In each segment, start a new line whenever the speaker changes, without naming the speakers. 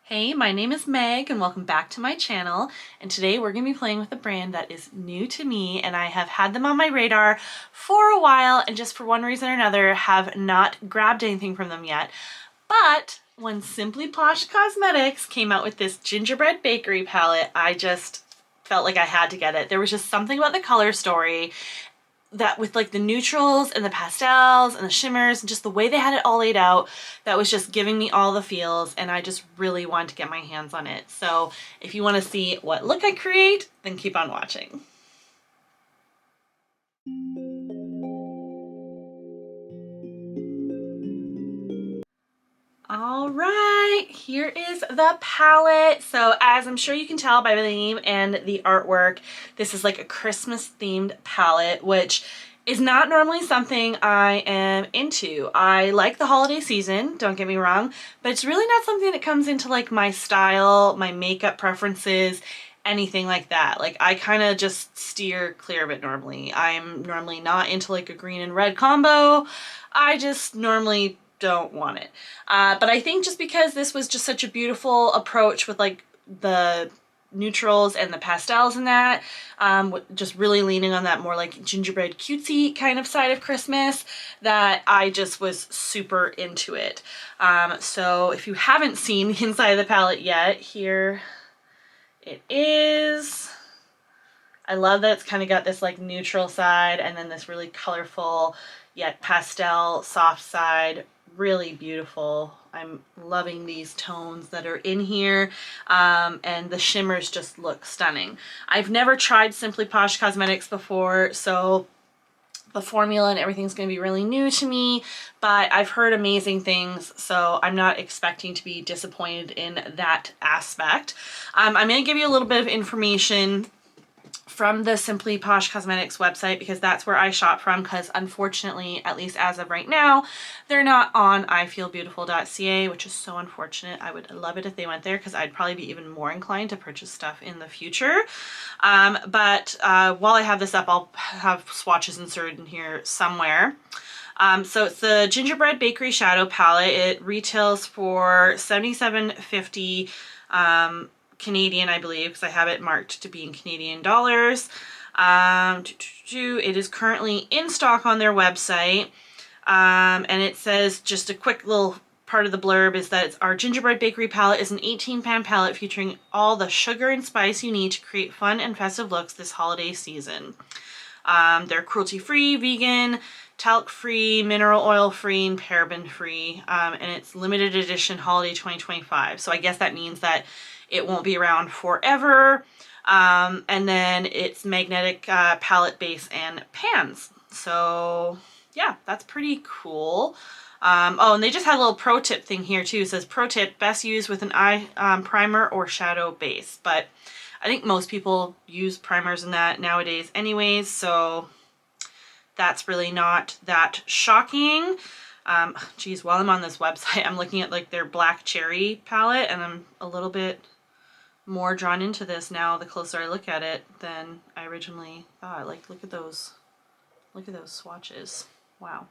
Hey, my name is Meg and welcome back to my channel, and today we're going to be playing with a brand that is new to me and I have had them on my radar for a while and just for one reason or another have not grabbed anything from them yet. But when Simply Posh Cosmetics came out with this Gingerbread Bakery palette, I just felt like I had to get it. There was just something about the color story that with like the neutrals and the pastels and the shimmers and just the way they had it all laid out, that was just giving me all the feels, and I just really wanted to get my hands on it. So if you want to see what look I create, then keep on watching. All right, here is the palette. So as I'm sure you can tell by the name and the artwork, this is like a Christmas themed palette, which is not normally something I am into. I like the holiday season, don't get me wrong, but it's really not something that comes into like my style, my makeup preferences, anything like that. Like I kind of just steer clear of it normally. I'm normally not into like a green and red combo. I just normally don't want it. But I think just because this was just such a beautiful approach with like the neutrals and the pastels and that, just really leaning on that more like gingerbread cutesy kind of side of Christmas, that I just was super into it. So if you haven't seen the inside of the palette yet, here it is. I love that it's kind of got this like neutral side and then this really colorful yet pastel soft side. Really beautiful. I'm loving these tones that are in here, and the shimmers just look stunning. I've never tried Simply Posh Cosmetics before, so the formula and everything's going to be really new to me, but I've heard amazing things, so I'm not expecting to be disappointed in that aspect. I'm going to give you a little bit of information from the Simply Posh Cosmetics website because that's where I shop from, because unfortunately, at least as of right now, they're not on ifeelbeautiful.ca, which is so unfortunate. I would love it if they went there because I'd probably be even more inclined to purchase stuff in the future. But while I have this up, I'll have swatches inserted in here somewhere. So it's the Gingerbread Bakery Shadow Palette. It retails for $77.50 Canadian, I believe, because I have it marked to be in Canadian dollars. It is currently in stock on their website, and it says, just a quick little part of the blurb is that our Gingerbread Bakery palette is an 18-pan palette featuring all the sugar and spice you need to create fun and festive looks this holiday season. They're cruelty-free, vegan, talc-free, mineral oil-free, and paraben-free, and it's limited edition holiday 2025. So I guess that means that it won't be around forever. And then it's magnetic palette base and pans. So yeah, that's pretty cool. Oh, and they just had a little pro tip thing here too. It says, pro tip, best used with an eye primer or shadow base. But I think most people use primers in that nowadays anyways, so that's really not that shocking. Geez, while I'm on this website, I'm looking at like their black cherry palette, and I'm a little bit more drawn into this now the closer I look at it than I originally thought. Like, look at those swatches. Wow.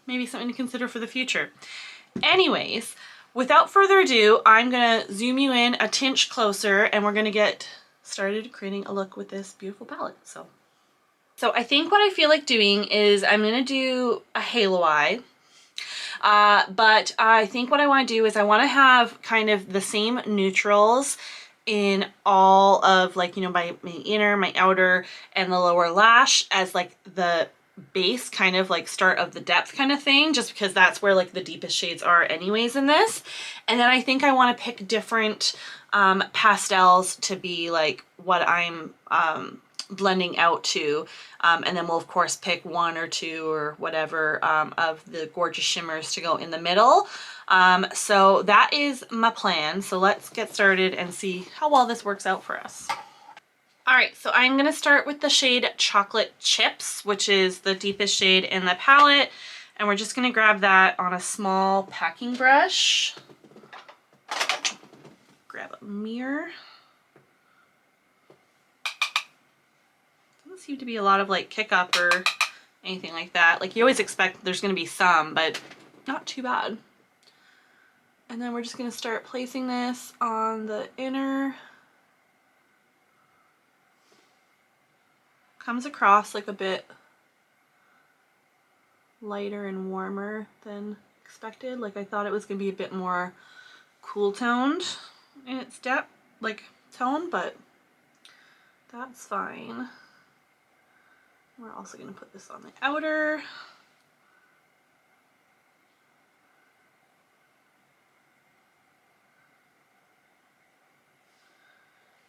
Maybe something to consider for the future. Anyways, without further ado, I'm gonna zoom you in a tinch closer and we're gonna get started creating a look with this beautiful palette. So I think what I feel like doing is I'm gonna do a halo eye. But I think what I want to do is I want to have kind of the same neutrals in all of, like, you know, my inner, my outer, and the lower lash as like the base kind of like start of the depth kind of thing, just because that's where like the deepest shades are anyways in this. And then I think I want to pick different pastels to be like what I'm blending out to, and then we'll of course pick one or two or whatever of the gorgeous shimmers to go in the middle. So that is my plan. So let's get started and see how well this works out for us. All right, so I'm gonna start with the shade Chocolate Chips, which is the deepest shade in the palette, and we're just gonna grab that on a small packing brush. Grab a mirror. Doesn't seem to be a lot of like kick up or anything like that. Like, you always expect there's gonna be some, but not too bad. And then we're just going to start placing this on the inner. Comes across like a bit lighter and warmer than expected. Like I thought it was going to be a bit more cool toned in its depth, like tone, but that's fine. We're also going to put this on the outer.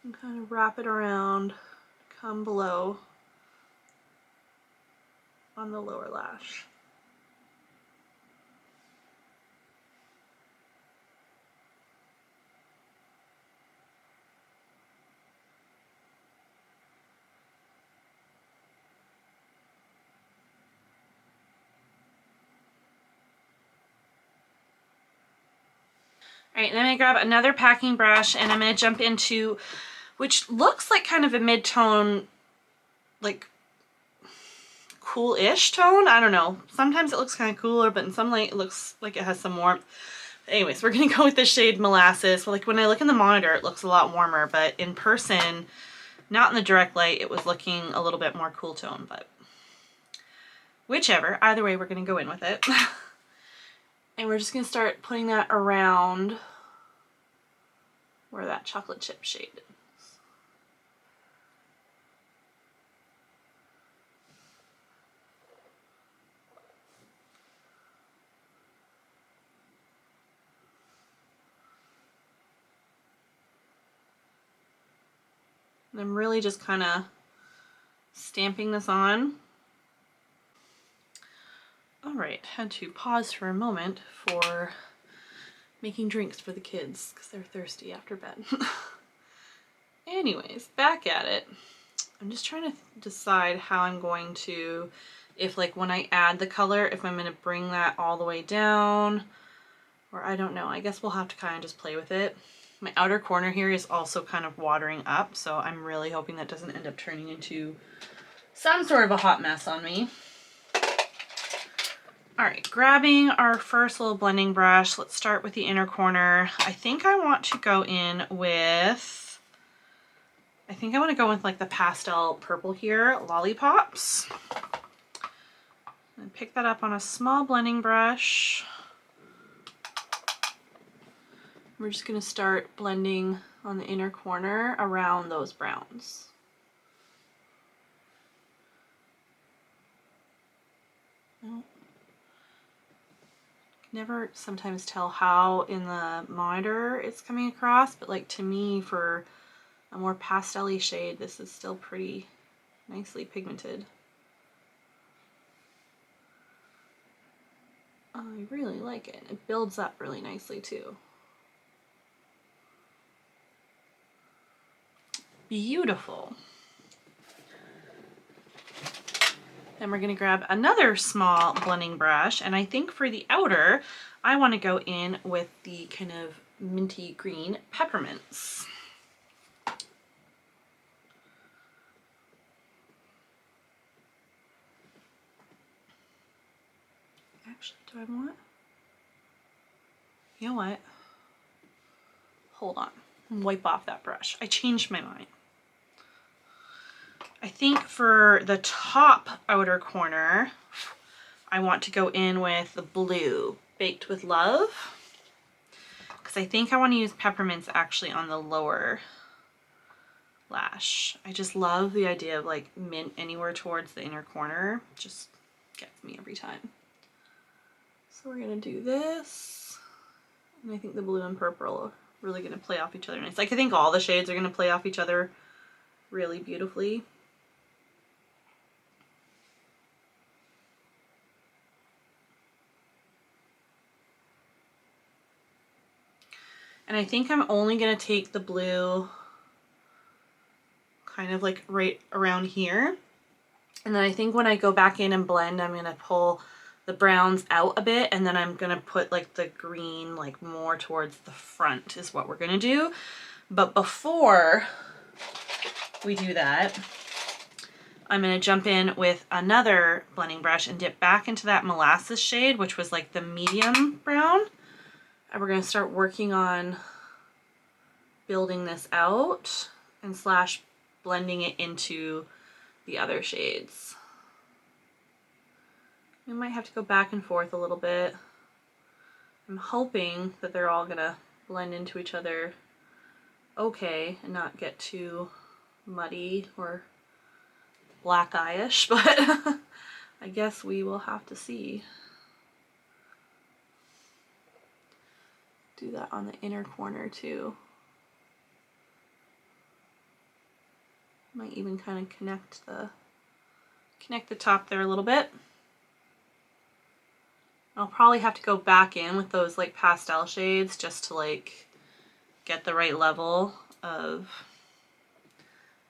And kind of wrap it around, come below on the lower lash. All right, then I'm gonna grab another packing brush and I'm gonna jump into, which looks like kind of a mid-tone, like cool-ish tone. I don't know. Sometimes it looks kind of cooler, but in some light it looks like it has some warmth. Anyways, we're gonna go with the shade Molasses. Like when I look in the monitor, it looks a lot warmer, but in person, not in the direct light, it was looking a little bit more cool tone, but whichever. Either way, we're gonna go in with it. And we're just gonna start putting that around where that chocolate chip shade is. And I'm really just kind of stamping this on. All right, had to pause for a moment for making drinks for the kids because they're thirsty after bed. Anyways, back at it. I'm just trying to decide how I'm going to, if like when I add the color, if I'm going to bring that all the way down, or I don't know. I guess we'll have to kind of just play with it. My outer corner here is also kind of watering up, so I'm really hoping that doesn't end up turning into some sort of a hot mess on me. All right, grabbing our first little blending brush, let's start with the inner corner. I think I want to go in with, like the pastel purple here, Lollipops. And pick that up on a small blending brush. We're just gonna start blending on the inner corner around those browns. Oh. Never sometimes tell how in the monitor it's coming across, but like to me, for a more pastel-y shade, this is still pretty nicely pigmented. I really like it. It builds up really nicely too. Beautiful. Then we're going to grab another small blending brush, and I think for the outer, I want to go in with the kind of minty green peppermints. Actually, do I want? You know what? Hold on. Wipe off that brush. I changed my mind. I think for the top outer corner, I want to go in with the blue, Baked with Love, because I think I want to use peppermints actually on the lower lash. I just love the idea of like mint anywhere towards the inner corner. Just gets me every time. So we're gonna do this, and I think the blue and purple are really gonna play off each other nice. Like I think all the shades are gonna play off each other really beautifully. And I think I'm only gonna take the blue kind of like right around here. And then I think when I go back in and blend, I'm gonna pull the browns out a bit, and then I'm gonna put like the green like more towards the front is what we're gonna do. But before we do that, I'm gonna jump in with another blending brush and dip back into that Molasses shade, which was like the medium brown. And we're going to start working on building this out and slash blending it into the other shades. We might have to go back and forth a little bit. I'm hoping that they're all gonna blend into each other okay and not get too muddy or black eye-ish, but I guess we will have to see. Do that on the inner corner too. Might even kind of connect the top there a little bit. I'll probably have to go back in with those like pastel shades just to like get the right level of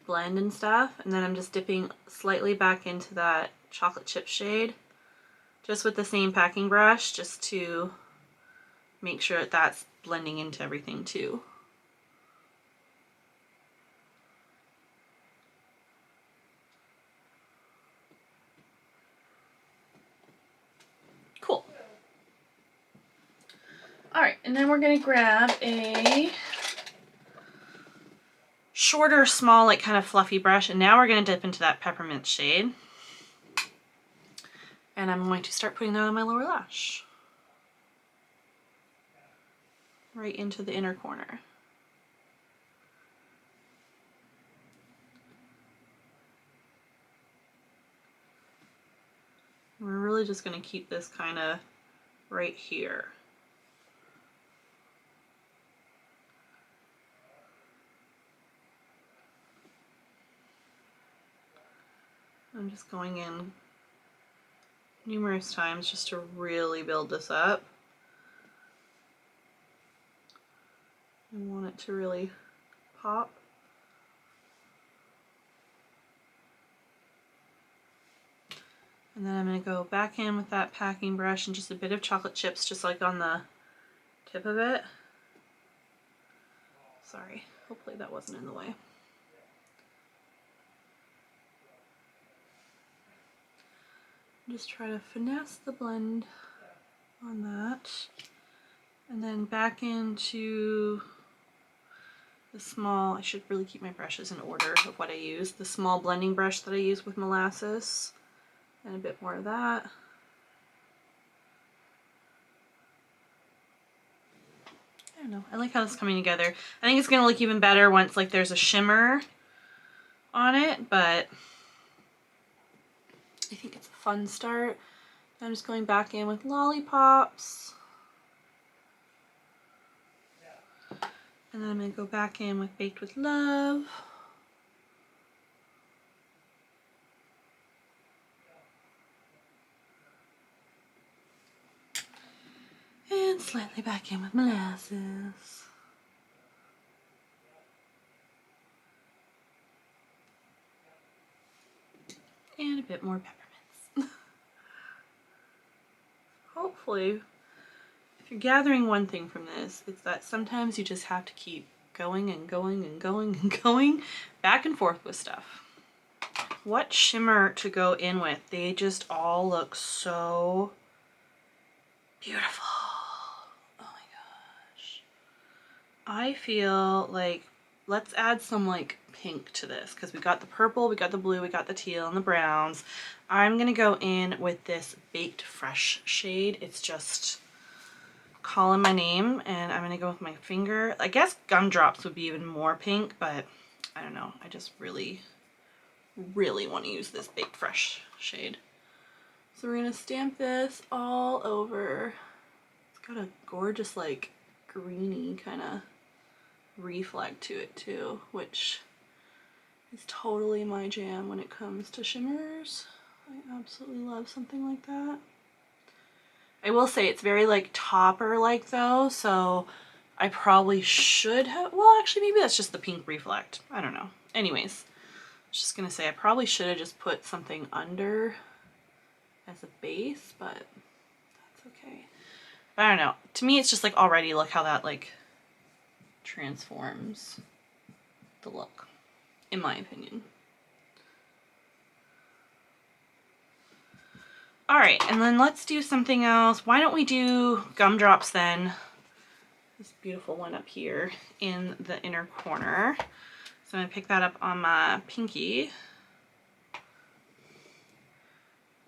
blend and stuff. And then I'm just dipping slightly back into that chocolate chip shade just with the same packing brush just to make sure that that's blending into everything too. Cool. All right, and then we're gonna grab a shorter, small, like kind of fluffy brush, and now we're gonna dip into that peppermint shade. And I'm going to start putting that on my lower lash. Right into the inner corner. We're really just gonna keep this kind of right here. I'm just going in numerous times just to really build this up. I want it to really pop. And then I'm going to go back in with that packing brush and just a bit of chocolate chips just like on the tip of it. Sorry, hopefully that wasn't in the way. Just try to finesse the blend on that. And then back into the small, I should really keep my brushes in order of what I use. The small blending brush that I use with molasses. And a bit more of that. I don't know, I like how it's coming together. I think it's gonna look even better once like there's a shimmer on it, but I think it's a fun start. I'm just going back in with lollipops. And then I'm going to go back in with Baked with Love. And slightly back in with molasses. And a bit more peppermints. Hopefully, if you're gathering one thing from this, it's that sometimes you just have to keep going and going and going and going back and forth with stuff. What shimmer to go in with? They just all look so beautiful. Oh my gosh. I feel like let's add some like pink to this because we got the purple, we got the blue, we got the teal and the browns. I'm gonna go in with this Baked Fresh shade. It's just calling my name, and I'm gonna go with my finger. I guess Gumdrops would be even more pink, but I don't know. I just really want to use this Baked Fresh shade. So we're gonna stamp this all over. It's got a gorgeous like greeny kind of reflect to it too, which is totally my jam when it comes to shimmers. I absolutely love something like that. I will say it's very like topper like though, so I probably should have, well actually maybe that's just the pink reflect. I don't know. Anyways, I was just gonna say I probably should have just put something under as a base, but that's okay. I don't know. To me it's just like already look how that like transforms the look, in my opinion. All right, and then let's do something else. Why don't we do Gumdrops then? this beautiful one up here in the inner corner. So I'm gonna pick that up on my pinky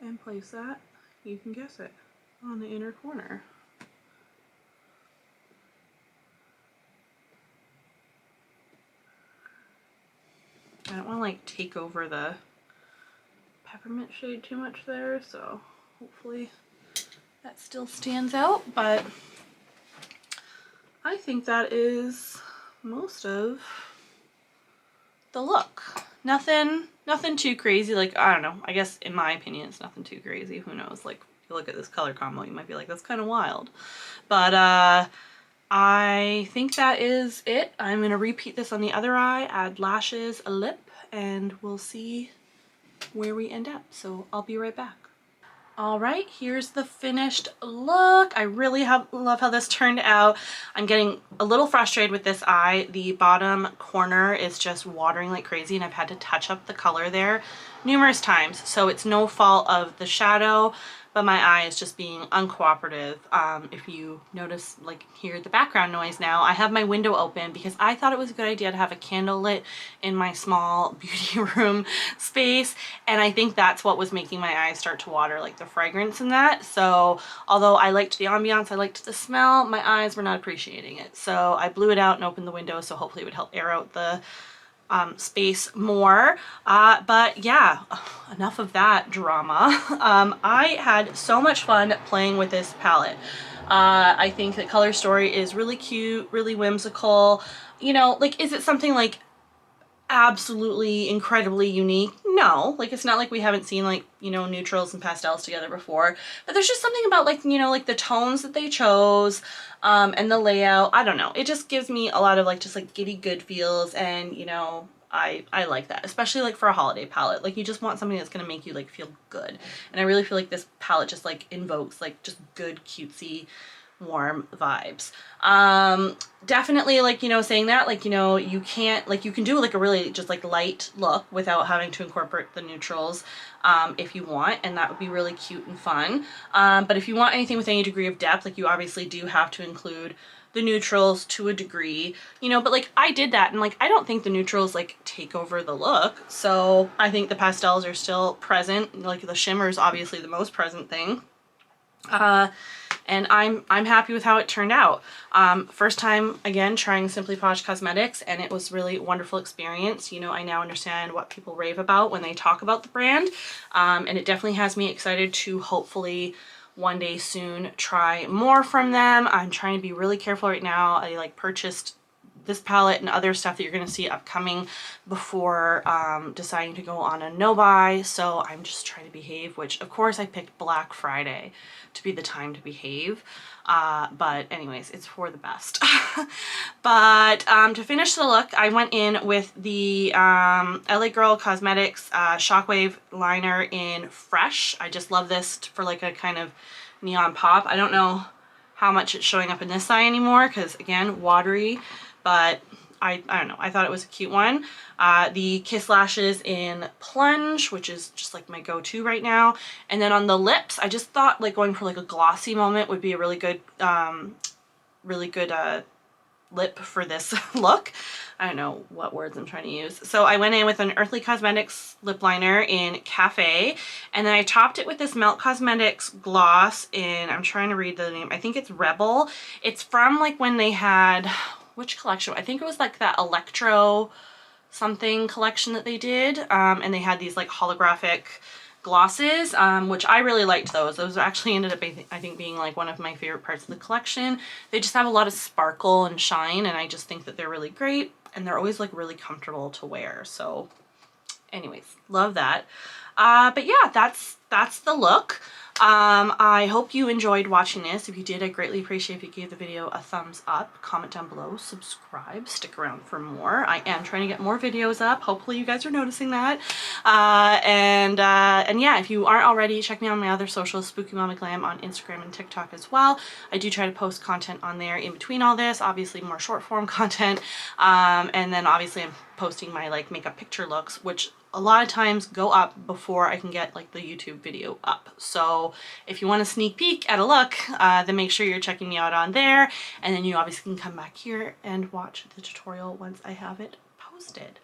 and place that, you can guess it, on the inner corner. I don't want to like take over the peppermint shade too much there, so hopefully that still stands out, but I think that is most of the look. Nothing too crazy. Like, I don't know, I guess in my opinion it's nothing too crazy. Who knows, like if you look at this color combo you might be like, that's kind of wild, but I think that is it. I'm going to repeat this on the other eye, add lashes, a lip, and we'll see where we end up. So I'll be right back. All right, here's the finished look. I really love how this turned out. I'm getting a little frustrated with this eye. The bottom corner is just watering like crazy, and I've had to touch up the color there numerous times. So it's no fault of the shadow, but my eye is just being uncooperative. If you notice, like, hear the background noise now, I have my window open because I thought it was a good idea to have a candle lit in my small beauty room space, and I think that's what was making my eyes start to water, like the fragrance and that. So although I liked the ambiance, I liked the smell, my eyes were not appreciating it. So I blew it out and opened the window, so hopefully it would help air out the space more. But yeah, enough of that drama. I had so much fun playing with this palette. I think the color story is really cute, really whimsical. You know, like, is it something like absolutely incredibly unique? No, like, it's not like we haven't seen, like, you know, neutrals and pastels together before, but there's just something about, like, you know, like the tones that they chose, and the layout. I don't know, it just gives me a lot of like just like giddy good feels, and you know, I like that, especially like for a holiday palette. Like, you just want something that's gonna make you like feel good, and I really feel like this palette just like invokes like just good cutesy warm vibes. Definitely, like, you know, saying that, like, you know, you can't, like, you can do like a really just like light look without having to incorporate the neutrals if you want, and that would be really cute and fun. But if you want anything with any degree of depth, like, you obviously do have to include the neutrals to a degree, you know, but like I did that, and like I don't think the neutrals like take over the look, so I think the pastels are still present. Like, the shimmer is obviously the most present thing. And I'm happy with how it turned out. First time, again, trying Simply Posh Cosmetics, and it was really a wonderful experience. You know, I now understand what people rave about when they talk about the brand, and it definitely has me excited to hopefully one day soon try more from them. I'm trying to be really careful right now. I like purchased this palette and other stuff that you're going to see upcoming before deciding to go on a no buy, so I'm just trying to behave, which of course I picked Black Friday to be the time to behave, but anyways, it's for the best. But to finish the look, I went in with the LA Girl Cosmetics Shockwave liner in Fresh. I just love this for like a kind of neon pop. I don't know how much it's showing up in this eye anymore because, again, watery, but I don't know, I thought it was a cute one. The Kiss Lashes in Plunge, which is just like my go-to right now. And then on the lips, I just thought like going for like a glossy moment would be a really good lip for this look. I don't know what words I'm trying to use. So I went in with an Earthly Cosmetics lip liner in Cafe, and then I topped it with this Melt Cosmetics gloss in, I'm trying to read the name, I think it's Rebel. It's from like when they had, which collection? I think it was like that Electro something collection that they did, and they had these like holographic glosses, which I really liked those. Those actually ended up, I think, being like one of my favorite parts of the collection. They just have a lot of sparkle and shine, and I just think that they're really great, and they're always like really comfortable to wear. So anyways, love that. But yeah, that's the look. I hope you enjoyed watching this. If you did, I greatly appreciate if you gave the video a thumbs up, comment down below, subscribe, stick around for more. I am trying to get more videos up. Hopefully you guys are noticing that. And yeah, if you aren't already, check me out on my other socials, Spooky Mama Glam on Instagram and TikTok as well. I do try to post content on there in between all this, obviously more short form content. And then obviously I'm posting my like makeup picture looks, which a lot of times go up before I can get like the YouTube video up. So if you want a sneak peek at a look, then make sure you're checking me out on there. And then you obviously can come back here and watch the tutorial once I have it posted.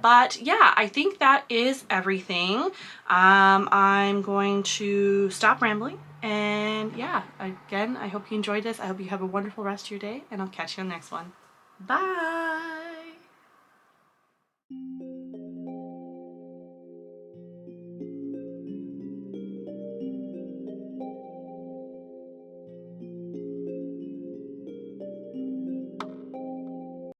But yeah, I think that is everything. I'm going to stop rambling. And yeah, again, I hope you enjoyed this. I hope you have a wonderful rest of your day, and I'll catch you on the next one. Bye!